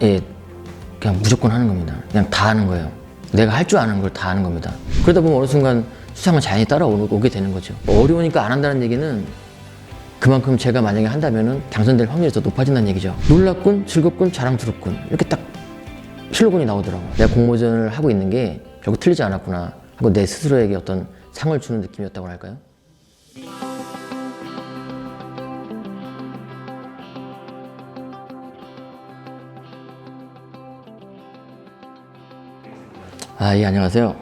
예, 그냥 무조건 하는 겁니다. 그냥 다 하는 거예요. 내가 할 줄 아는 걸 다 하는 겁니다. 그러다 보면 어느 순간 수상은 자연히 따라오게 되는 거죠. 어려우니까 안 한다는 얘기는 그만큼 제가 만약에 한다면은 당선될 확률이 더 높아진다는 얘기죠. 놀랍군, 즐겁군, 자랑스럽군 이렇게 딱 슬로건이 나오더라고요. 내가 공모전을 하고 있는 게 결국 틀리지 않았구나 하고 내 스스로에게 어떤 상을 주는 느낌이었다고 할까요? 예, 안녕하세요.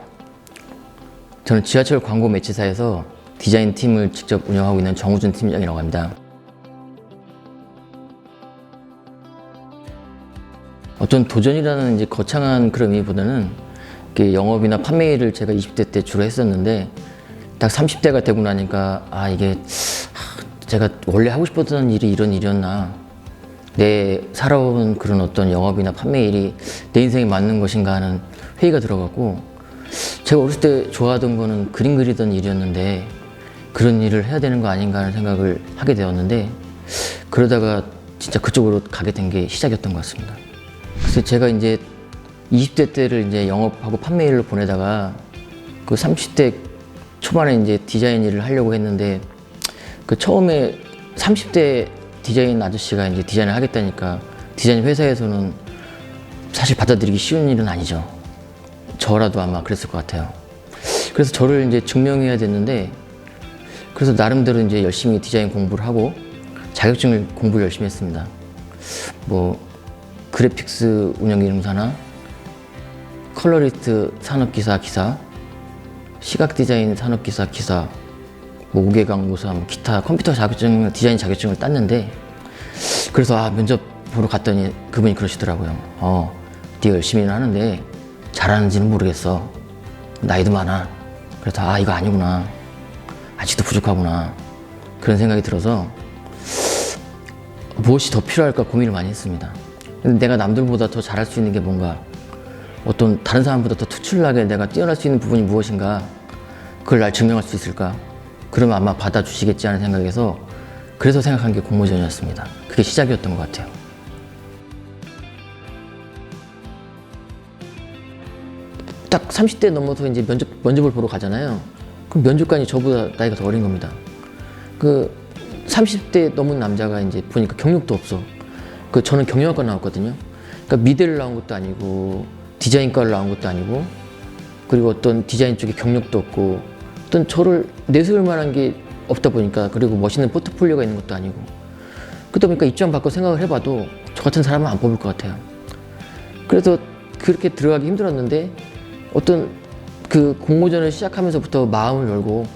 저는 지하철 광고 매체사에서 디자인 팀을 직접 운영하고 있는 정우준 팀장이라고 합니다. 어떤 도전이라는 이제 거창한 그런 의미보다는 영업이나 판매 일을 제가 20대 때 주로 했었는데 딱 30대가 되고 나니까 이게 제가 원래 하고 싶었던 일이 이런 일이었나, 내 살아온 그런 어떤 영업이나 판매 일이 내 인생에 맞는 것인가 하는 회의가 들어갔고, 제가 어렸을 때 좋아하던 거는 그림 그리던 일이었는데 그런 일을 해야 되는 거 아닌가 하는 생각을 하게 되었는데, 그러다가 진짜 그쪽으로 가게 된 게 시작이었던 것 같습니다. 그래서 제가 이제 20대 때를 이제 영업하고 판매 일로 보내다가 그 30대 초반에 이제 디자인 일을 하려고 했는데, 그 처음에 30대 디자인 아저씨가 이제 디자인을 하겠다니까 디자인 회사에서는 사실 받아들이기 쉬운 일은 아니죠. 저라도 아마 그랬을 것 같아요. 그래서 저를 이제 증명해야 됐는데, 그래서 나름대로 이제 열심히 디자인 공부를 하고 자격증을 공부를 열심히 했습니다. 뭐 그래픽스 운영기능사나 컬러리스트 산업기사 기사, 시각 디자인 산업기사 기사, 뭐 우계강도사, 기타 컴퓨터 자격증, 디자인 자격증을 땄는데, 그래서 면접 보러 갔더니 그분이 그러시더라고요. 네가 열심히는 하는데 잘하는지는 모르겠어. 나이도 많아. 그래서 이거 아니구나. 아직도 부족하구나. 그런 생각이 들어서 무엇이 더 필요할까 고민을 많이 했습니다. 근데 내가 남들보다 더 잘할 수 있는 게 뭔가, 어떤 다른 사람보다 더 특출나게 내가 뛰어날 수 있는 부분이 무엇인가, 그걸 날 증명할 수 있을까? 그러면 아마 받아주시겠지 하는 생각에서, 그래서 생각한 게 공모전이었습니다. 그게 시작이었던 것 같아요. 딱 30대 넘어서 이제 면접을 보러 가잖아요. 그럼 면접관이 저보다 나이가 더 어린 겁니다. 그 30대 넘은 남자가 이제 보니까 경력도 없어. 저는 경영학과 나왔거든요. 그러니까 미대를 나온 것도 아니고 디자인과를 나온 것도 아니고, 그리고 어떤 디자인 쪽에 경력도 없고, 어떤 저를 내세울 만한 게 없다 보니까, 그리고 멋있는 포트폴리오가 있는 것도 아니고, 그러다 보니까 입장 바꿔 생각을 해봐도 저 같은 사람은 안 뽑을 것 같아요. 그래서 그렇게 들어가기 힘들었는데, 어떤 그 공모전을 시작하면서부터 마음을 열고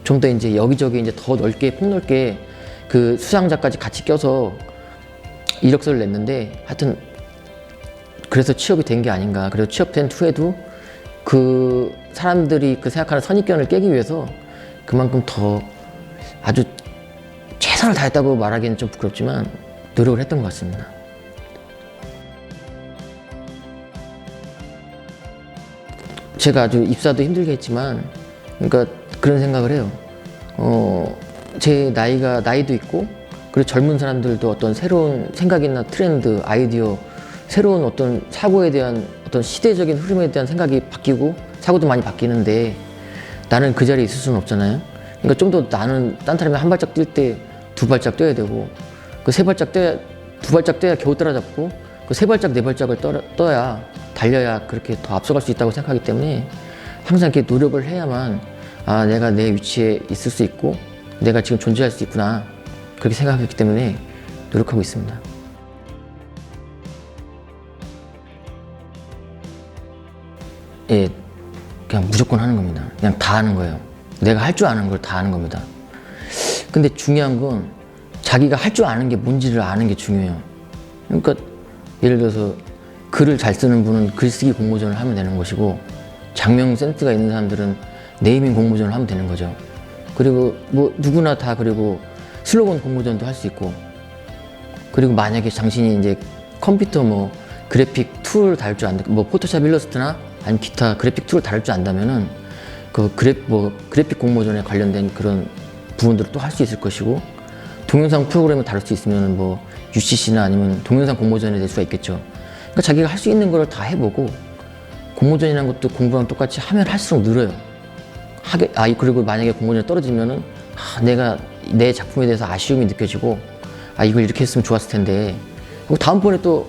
좀 더 이제 여기저기 이제 더 넓게 폭넓게 그 수상자까지 같이 껴서 이력서를 냈는데, 하여튼 그래서 취업이 된 게 아닌가. 그래서 취업된 후에도 그 사람들이 그 생각하는 선입견을 깨기 위해서 그만큼 더 아주 최선을 다했다고 말하기는 좀 부끄럽지만 노력을 했던 것 같습니다. 제가 아주 입사도 힘들게 했지만, 그러니까 그런 생각을 해요. 제 나이도 있고, 그리고 젊은 사람들도 어떤 새로운 생각이나 트렌드, 아이디어, 새로운 어떤 사고에 대한 어떤 시대적인 흐름에 대한 생각이 바뀌고 사고도 많이 바뀌는데, 나는 그 자리에 있을 수는 없잖아요. 그러니까 좀 더 나는 딴 사람이 한 발짝 뛸 때 두 발짝 뛰어야 되고, 그 세 발짝 뛰어야, 두 발짝 뛰어야 겨우 따라잡고, 그 세 발짝 네 발짝을 떠야, 달려야 그렇게 더 앞서갈 수 있다고 생각하기 때문에 항상 이렇게 노력을 해야만 내가 내 위치에 있을 수 있고 내가 지금 존재할 수 있구나, 그렇게 생각했기 때문에 노력하고 있습니다. 예, 그냥 무조건 하는 겁니다. 그냥 다 하는 거예요. 내가 할 줄 아는 걸 다 하는 겁니다. 근데 중요한 건 자기가 할 줄 아는 게 뭔지를 아는 게 중요해요. 그러니까 예를 들어서 글을 잘 쓰는 분은 글쓰기 공모전을 하면 되는 것이고, 장명 센스가 있는 사람들은 네이밍 공모전을 하면 되는 거죠. 그리고 뭐 누구나 다, 그리고 슬로건 공모전도 할 수 있고, 그리고 만약에 당신이 이제 컴퓨터 뭐 그래픽 툴을 다룰 줄 안다, 뭐 포토샵 일러스트나 아니면 기타 그래픽 툴을 다룰 줄 안다면은 그 그래픽 공모전에 관련된 그런 부분들을 또 할 수 있을 것이고, 동영상 프로그램을 다룰 수 있으면 뭐 UCC나 아니면 동영상 공모전에 될 수가 있겠죠. 그러니까 자기가 할 수 있는 걸 다 해보고 공모전이라는 것도 공부랑 똑같이 하면 할수록 늘어요. 그리고 만약에 공모전에 떨어지면은 내가 내 작품에 대해서 아쉬움이 느껴지고 이걸 이렇게 했으면 좋았을 텐데 그리고 다음번에 또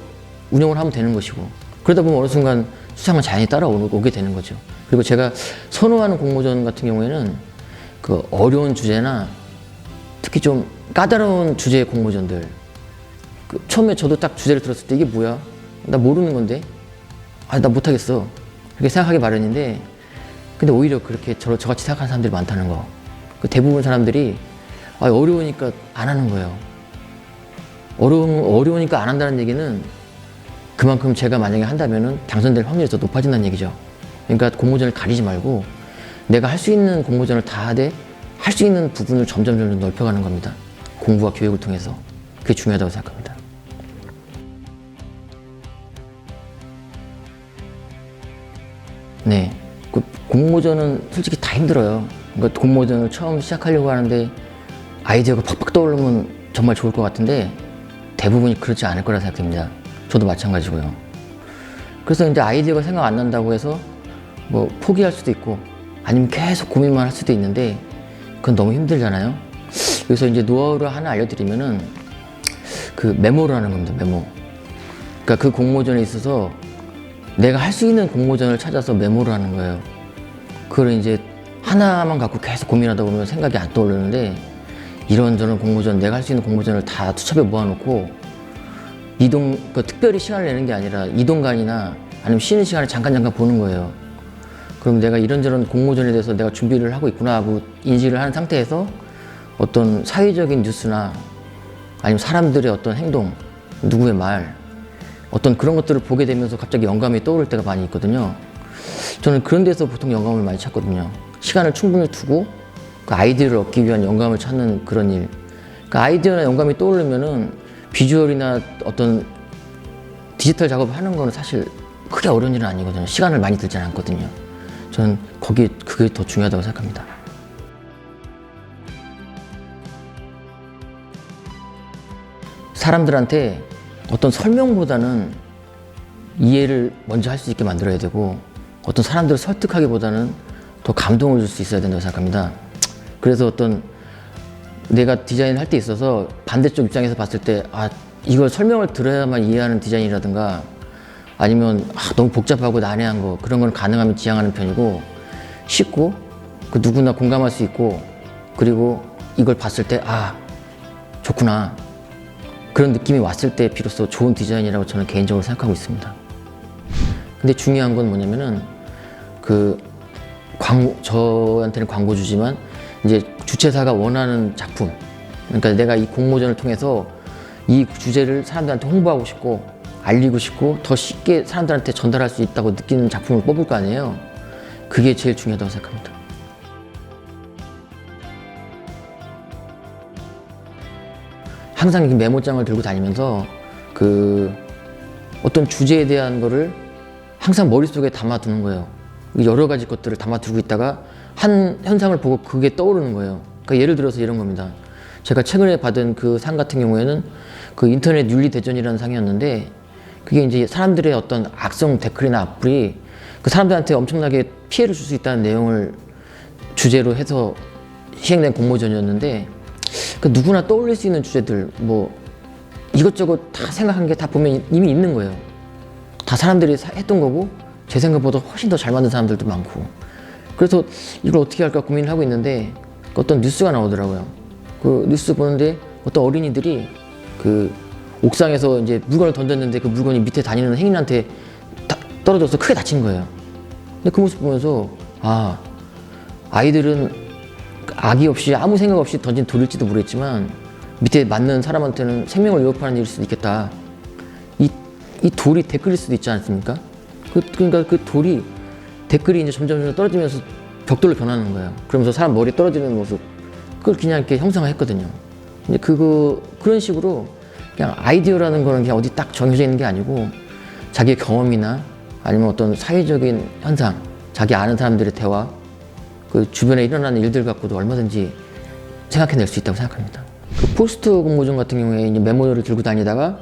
운영을 하면 되는 것이고 그러다 보면 어느 순간 수상은 자연히 따라오게 되는 거죠. 그리고 제가 선호하는 공모전 같은 경우에는 그 어려운 주제나 특히 좀 까다로운 주제의 공모전들 처음에 저도 딱 주제를 들었을 때 이게 뭐야? 나 모르는 건데 나 못하겠어 그렇게 생각하기 마련인데 근데 오히려 그렇게 저같이 생각하는 사람들이 많다는 거 대부분 사람들이 어려우니까 안 하는 거예요. 어려우니까 안 한다는 얘기는 그만큼 제가 만약에 한다면은 당선될 확률이 더 높아진다는 얘기죠. 그러니까 공모전을 가리지 말고 내가 할 수 있는 공모전을 다 하되 할 수 있는 부분을 점점 넓혀가는 겁니다. 공부와 교육을 통해서. 그게 중요하다고 생각합니다. 네, 공모전은 솔직히 다 힘들어요. 그러니까 공모전을 처음 시작하려고 하는데 아이디어가 팍팍 떠오르면 정말 좋을 것 같은데 대부분이 그렇지 않을 거라 생각됩니다. 저도 마찬가지고요. 그래서 이제 아이디어가 생각 안 난다고 해서 뭐 포기할 수도 있고 아니면 계속 고민만 할 수도 있는데 그건 너무 힘들잖아요. 그래서 이제 노하우를 하나 알려드리면은 그 메모를 하는 겁니다. 메모. 그러니까 그 공모전에 있어서 내가 할 수 있는 공모전을 찾아서 메모를 하는 거예요. 그걸 이제 하나만 갖고 계속 고민하다 보면 생각이 안 떠오르는데 이런저런 공모전, 내가 할 수 있는 공모전을 다 수첩에 모아놓고 특별히 시간을 내는 게 아니라 이동간이나 아니면 쉬는 시간에 잠깐 보는 거예요. 그럼 내가 이런저런 공모전에 대해서 내가 준비를 하고 있구나 하고 인식을 하는 상태에서 어떤 사회적인 뉴스나 아니면 사람들의 어떤 행동, 누구의 말, 어떤 그런 것들을 보게 되면서 갑자기 영감이 떠오를 때가 많이 있거든요. 저는 그런 데서 보통 영감을 많이 찾거든요. 시간을 충분히 두고 그 아이디어를 얻기 위한 영감을 찾는 그런 일. 그 아이디어나 영감이 떠오르면은 비주얼이나 어떤 디지털 작업을 하는 거는 사실 크게 어려운 일은 아니거든요. 시간을 많이 들지 않거든요. 저는 그게 더 중요하다고 생각합니다. 사람들한테 어떤 설명보다는 이해를 먼저 할 수 있게 만들어야 되고 어떤 사람들을 설득하기보다는 더 감동을 줄 수 있어야 된다고 생각합니다. 그래서 어떤 내가 디자인을 할 때 있어서 반대쪽 입장에서 봤을 때 이걸 설명을 들어야만 이해하는 디자인이라든가 아니면 너무 복잡하고 난해한 거 그런 건 가능하면 지향하는 편이고 쉽고 누구나 공감할 수 있고 그리고 이걸 봤을 때 좋구나 그런 느낌이 왔을 때 비로소 좋은 디자인이라고 저는 개인적으로 생각하고 있습니다. 근데 중요한 건 뭐냐면은 저한테는 광고주지만 이제 주최사가 원하는 작품 그러니까 내가 이 공모전을 통해서 이 주제를 사람들한테 홍보하고 싶고 알리고 싶고 더 쉽게 사람들한테 전달할 수 있다고 느끼는 작품을 뽑을 거 아니에요. 그게 제일 중요하다고 생각합니다. 항상 이 메모장을 들고 다니면서 어떤 주제에 대한 거를 항상 머릿속에 담아두는 거예요. 여러 가지 것들을 담아두고 있다가 한 현상을 보고 그게 떠오르는 거예요. 그러니까 예를 들어서 이런 겁니다. 제가 최근에 받은 그 상 같은 경우에는 그 인터넷 윤리대전이라는 상이었는데 그게 이제 사람들의 어떤 악성 댓글이나 악플이 그 사람들한테 엄청나게 피해를 줄 수 있다는 내용을 주제로 해서 시행된 공모전이었는데 누구나 떠올릴 수 있는 주제들 뭐 이것저것 다 생각한 게 다 보면 이미 있는 거예요. 다 사람들이 했던 거고 제 생각보다 훨씬 더 잘 만든 사람들도 많고 그래서 이걸 어떻게 할까 고민을 하고 있는데 어떤 뉴스가 나오더라고요. 그 뉴스 보는데 어떤 어린이들이 그 옥상에서 이제 물건을 던졌는데 그 물건이 밑에 다니는 행인한테 떨어져서 크게 다친 거예요. 근데 그 모습 보면서 아이들은 악의 없이 아무 생각 없이 던진 돌일지도 모르겠지만 밑에 맞는 사람한테는 생명을 위협하는 일일 수도 있겠다. 이 돌이 댓글일 수도 있지 않습니까? 그러니까 그 돌이 댓글이 이제 점점 떨어지면서 벽돌로 변하는 거예요. 그러면서 사람 머리에 떨어지는 모습 그걸 그냥 이렇게 형상화했거든요. 근데 그런 식으로 그냥 아이디어라는 거는 그냥 어디 딱 정해져 있는 게 아니고 자기의 경험이나 아니면 어떤 사회적인 현상, 자기 아는 사람들의 대화, 그 주변에 일어나는 일들 갖고도 얼마든지 생각해낼 수 있다고 생각합니다. 그 포스트 공모전 같은 경우에 이제 메모를 들고 다니다가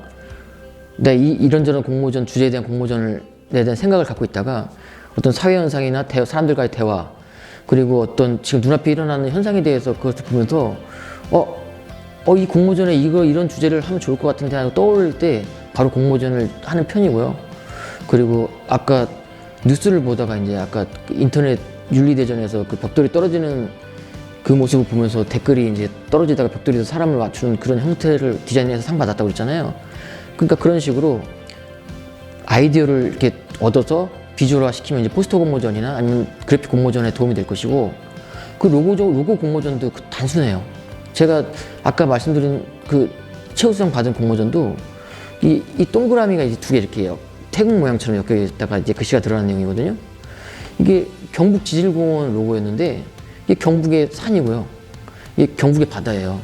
내가 이런저런 공모전 주제에 대한 공모전에 대한 생각을 갖고 있다가 어떤 사회 현상이나 사람들과의 대화, 그리고 어떤 지금 눈앞에 일어나는 현상에 대해서 그것을 보면서 이 공모전에 이런 주제를 하면 좋을 것 같은데 하고 떠오를 때 바로 공모전을 하는 편이고요. 그리고 아까 뉴스를 보다가 이제 아까 인터넷 윤리대전에서 그 벽돌이 떨어지는 그 모습을 보면서 댓글이 이제 떨어지다가 벽돌에서 사람을 맞추는 그런 형태를 디자인해서 상 받았다고 그랬잖아요. 그러니까 그런 식으로 아이디어를 이렇게 얻어서 비주얼화 시키면 이제 포스터 공모전이나 아니면 그래픽 공모전에 도움이 될 것이고, 그 로고 공모전도 단순해요. 제가 아까 말씀드린 그 최우수상 받은 공모전도 이 동그라미가 이제 두 개 이렇게 태국 모양처럼 엮여 있다가 이제 글씨가 드러나는 내용이거든요. 이게 경북 지질공원 로고였는데 이게 경북의 산이고요. 이게 경북의 바다예요.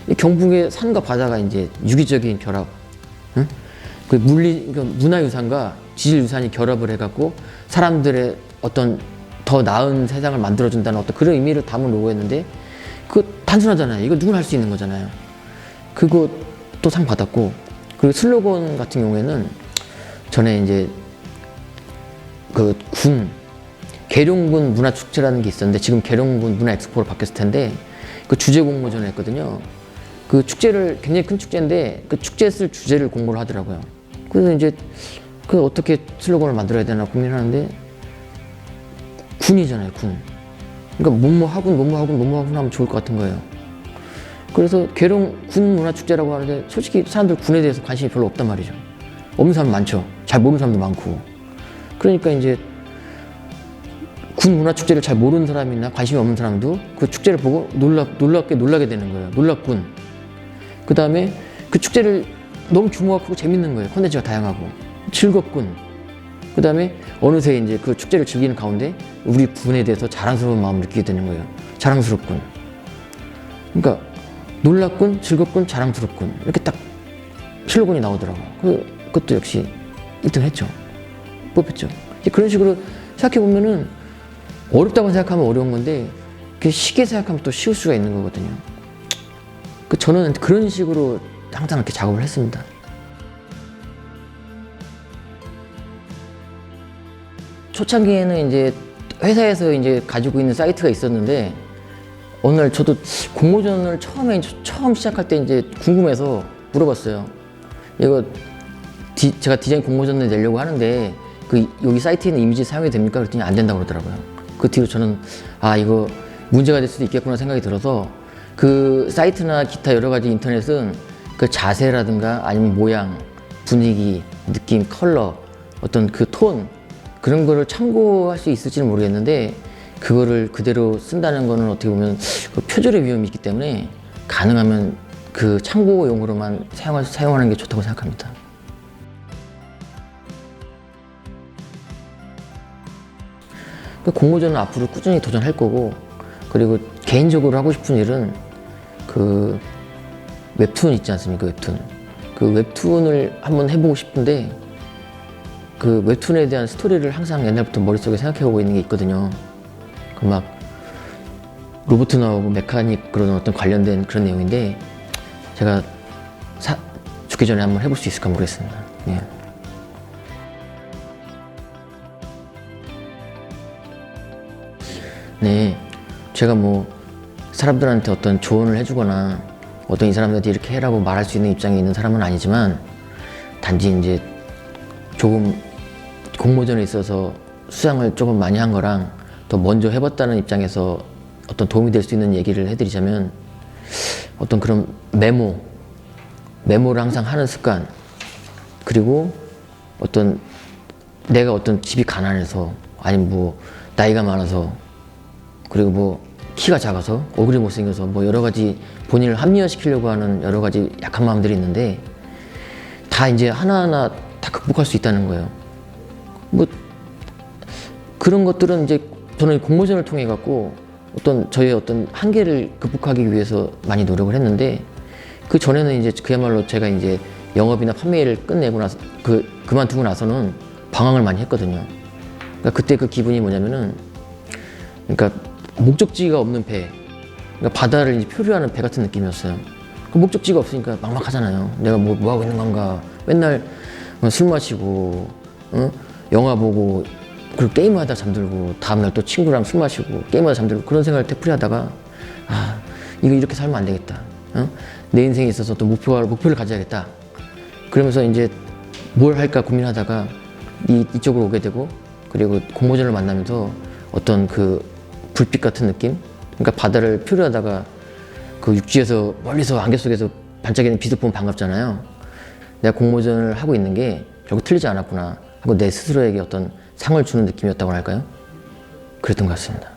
이 경북의 산과 바다가 이제 유기적인 결합, 응? 그 문화유산과 지질유산이 결합을 해갖고 사람들의 어떤 더 나은 세상을 만들어준다는 어떤 그런 의미를 담은 로고였는데, 그거 단순하잖아요. 이거 누구나 할 수 있는 거잖아요. 그거 또 상 받았고, 그리고 슬로건 같은 경우에는 전에 이제 그 계룡군 문화축제라는 게 있었는데 지금 계룡군 문화엑스포로 바뀌었을 텐데, 그 주제 공모전을 했거든요. 그 축제를 굉장히 큰 축제인데 그 축제에 쓸 주제를 공모를 하더라고요. 그래서 이제 그 어떻게 슬로건을 만들어야 되나 고민하는데, 군이잖아요, 군. 그러니까 뭐뭐 하면 좋을 것 같은 거예요. 그래서 계룡 군 문화축제라고 하는데 솔직히 사람들 군에 대해서 관심이 별로 없단 말이죠. 없는 사람 많죠. 잘 모르는 사람도 많고. 그러니까 이제 군 문화축제를 잘 모르는 사람이나 관심이 없는 사람도 그 축제를 보고 놀라게 되는 거예요. 놀랍군. 그 다음에 그 축제를 너무 규모가 크고 재밌는 거예요. 콘텐츠가 다양하고. 즐겁군. 그 다음에 어느새 이제 그 축제를 즐기는 가운데 우리 군에 대해서 자랑스러운 마음을 느끼게 되는 거예요. 자랑스럽군. 그러니까 놀랍군, 즐겁군, 자랑스럽군. 이렇게 딱 슬로건이 나오더라고요. 그것도 역시 1등 했죠. 뽑혔죠. 그런 식으로 생각해보면은 어렵다고 생각하면 어려운 건데 쉽게 생각하면 또 쉬울 수가 있는 거거든요. 저는 그런 식으로 항상 이렇게 작업을 했습니다. 초창기에는 이제 회사에서 이제 가지고 있는 사이트가 있었는데 어느 날 저도 공모전을 처음 시작할 때 이제 궁금해서 물어봤어요. 이거 제가 디자인 공모전을 내려고 하는데 여기 사이트에 있는 이미지 사용이 됩니까? 그랬더니 안 된다고 그러더라고요. 그 뒤로 저는 이거 문제가 될 수도 있겠구나 생각이 들어서 그 사이트나 기타 여러 가지 인터넷은 그 자세라든가 아니면 모양, 분위기, 느낌, 컬러, 어떤 그 톤 그런 거를 참고할 수 있을지는 모르겠는데 그거를 그대로 쓴다는 거는 어떻게 보면 그 표절의 위험이 있기 때문에 가능하면 그 참고용으로만 사용하는 게 좋다고 생각합니다. 공모전은 앞으로 꾸준히 도전할 거고, 그리고 개인적으로 하고 싶은 일은 그 웹툰 있지 않습니까? 그 웹툰을 한번 해보고 싶은데 그 웹툰에 대한 스토리를 항상 옛날부터 머릿속에 생각해오고 있는 게 있거든요. 막 로봇 나오고 메카닉 그런 어떤 관련된 그런 내용인데 제가 죽기 전에 한번 해볼 수 있을까 모르겠습니다. 예. 네, 제가 뭐 사람들한테 어떤 조언을 해주거나 어떤 이 사람들한테 이렇게 해라고 말할 수 있는 입장에 있는 사람은 아니지만 단지 이제 조금 공모전에 있어서 수상을 조금 많이 한 거랑 더 먼저 해봤다는 입장에서 어떤 도움이 될 수 있는 얘기를 해드리자면 어떤 그런 메모를 항상 하는 습관, 그리고 내가 어떤 집이 가난해서 아니면 뭐 나이가 많아서 그리고 뭐 키가 작아서 얼굴이 못생겨서 뭐 여러 가지 본인을 합리화시키려고 하는 여러 가지 약한 마음들이 있는데 다 이제 하나하나 다 극복할 수 있다는 거예요. 뭐 그런 것들은 이제 저는 공모전을 통해 갖고 저의 어떤 한계를 극복하기 위해서 많이 노력을 했는데 그 전에는 이제 그야말로 제가 이제 영업이나 판매를 끝내고 나서 그만두고 나서는 방황을 많이 했거든요. 그러니까 그때 그 기분이 뭐냐면은 그러니까 목적지가 없는 배, 그러니까 바다를 이제 표류하는 배 같은 느낌이었어요. 그 목적지가 없으니까 막막하잖아요. 내가 뭐 하고 있는 건가, 맨날 술 마시고 영화 보고 그리고 게임하다 잠들고 다음날 또 친구랑 술 마시고 게임하다 잠들고 그런 생활을 되풀이하다가 아 이거 이렇게 살면 안 되겠다. 내 인생에 있어서 또 목표를 가져야겠다. 그러면서 이제 뭘 할까 고민하다가 이쪽으로 오게 되고 그리고 공모전을 만나면서 어떤 그 불빛 같은 느낌? 그러니까 바다를 표류하다가 그 육지에서 멀리서 안개 속에서 반짝이는 빛을 보면 반갑잖아요. 내가 공모전을 하고 있는 게 결국 틀리지 않았구나 하고 내 스스로에게 어떤 상을 주는 느낌이었다고 할까요? 그랬던 것 같습니다.